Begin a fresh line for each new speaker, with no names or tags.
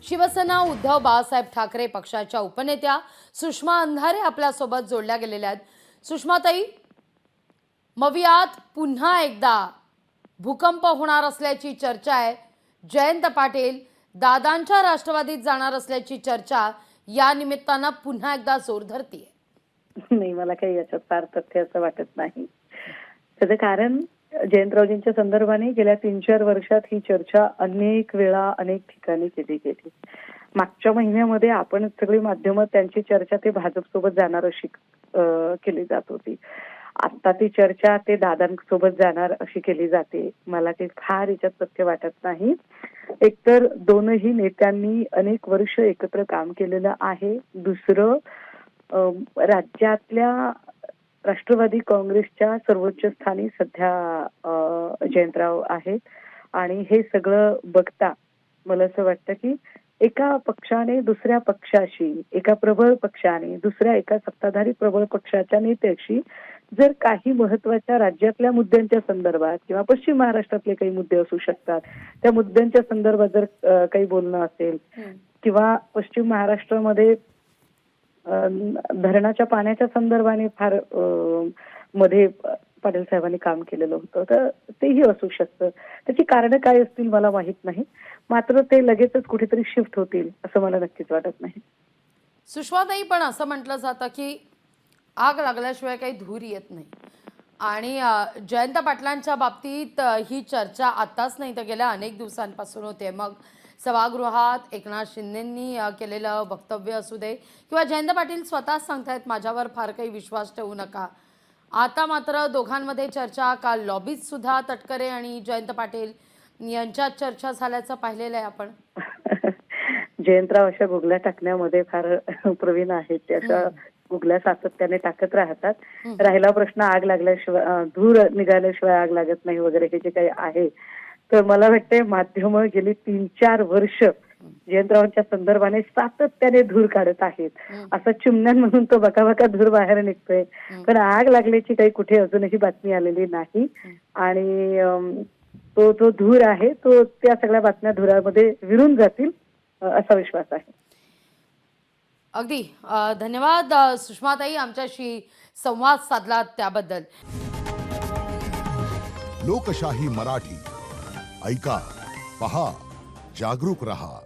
शिवसेना उद्धव बाळासाहेब ठाकरे पक्षाच्या उपनेत्या सुषमा अंधारे आपल्यासोबत जोडल्या गेलेल्या आहेत। सुषमाताई, मवियात पुन्हा एकदा भूकंप होणार असल्याची चर्चा आहे। जयंत पाटील दादांच्या राष्ट्रवादीत जाणार असल्याची चर्चा या निमित्तानं पुन्हा एकदा जोर धरतीये।
नाही, मला काही याच्यात फार तथ्य असं वाटत नाही। त्याचं कारण जयंतरावजींच्या संदर्भाने गेल्या 3-4 वर्षात ही चर्चा अनेक वेळा अनेक ठिकाणी केली गेली। मागच्या महिन्यामध्ये आपण सगळी माध्यमं त्यांची चर्चा ते भाजप सोबत जाणार अशी केली जात होती। आता ती चर्चा ते दादांसोबत जाणार अशी केली जाते। मला काही फार याच्यात तथ्य वाटत नाही। एकतर दोनही नेत्यांनी अनेक वर्ष एकत्र काम केलेलं आहे। दुसरं, राज्यातल्या राष्ट्रवादी काँग्रेसच्या सर्वोच्च स्थानी सध्या जयंतराव आहेत आणि हे सगळं बघता मला असं वाटतं की एका पक्षाने दुसऱ्या पक्षाशी, एका प्रबळ पक्षाने दुसऱ्या एका सत्ताधारी प्रबळ पक्षाच्या नेत्याशी जर काही महत्त्वाच्या राज्यातल्या मुद्द्यांच्या संदर्भात किंवा पश्चिम महाराष्ट्रातले काही मुद्दे असू शकतात, त्या मुद्द्यांच्या संदर्भात जर काही बोलणं असेल किंवा पश्चिम महाराष्ट्रामध्ये धरणाच्या पाण्याच्या संदर्भाने फार मध्ये पाटील साहेबांनी काम केलेलं होतं, तर तेही असू शकतं। त्याची कारणं काय असतील मला माहित नाही, मात्र ते लगेचच कुठेतरी शिफ्ट होतील असं मला नक्कीच वाटत नाही।
सुषमाताई, पण असं म्हटलं जातं की आग लागल्याशिवाय काही धूर येत नाही आणि जयंत पाटलांच्या बाबतीत ही चर्चा आताच नाही तर गेल्या अनेक दिवसांपासून होते। मग सभागृहात एकनाथ शिंदेंनी केलेलं वक्तव्य असू दे किंवा जयंत पाटील स्वतःच सांगतायत माझ्यावर फार काही विश्वास ठेवू नका। आता मात्र दोघांमध्ये चर्चा, काल लॉबीत सुद्धा तटकरे आणि जयंत पाटील यांच्यात चर्चा झाल्याचं पाहिलेलं आहे आपण।
जयंतराव अशा गुगल्या टाकण्यामध्ये फार प्रवीण आहेत। ते अशा गुगल्या सातत्याने टाकत राहतात। राहिला प्रश्न आग लागल्याशिवाय, धूर निघाल्याशिवाय आग लागत नाही वगैरे हे जे काही आहे, तर मला वाटतंय माध्यमं गेली 3-4 वर्ष जयंतरावांच्या संदर्भाने सातत्याने धूर काढत आहेत। असं चिमण्यांमधून तो बकाबका धूर बाहेर निघतोय, पण आग लागल्याची काही कुठे अजूनही बातमी आलेली नाही आणि तो धूर आहे तो त्या सगळ्या बातम्या धुरामध्ये विरून जातील असा विश्वास आहे।
अगदी धन्यवाद सुषमाताई, आमच्याशी संवाद साधला त्याबद्दल।
लोकशाही मराठी ऐका, पहा, जागरूक रहा।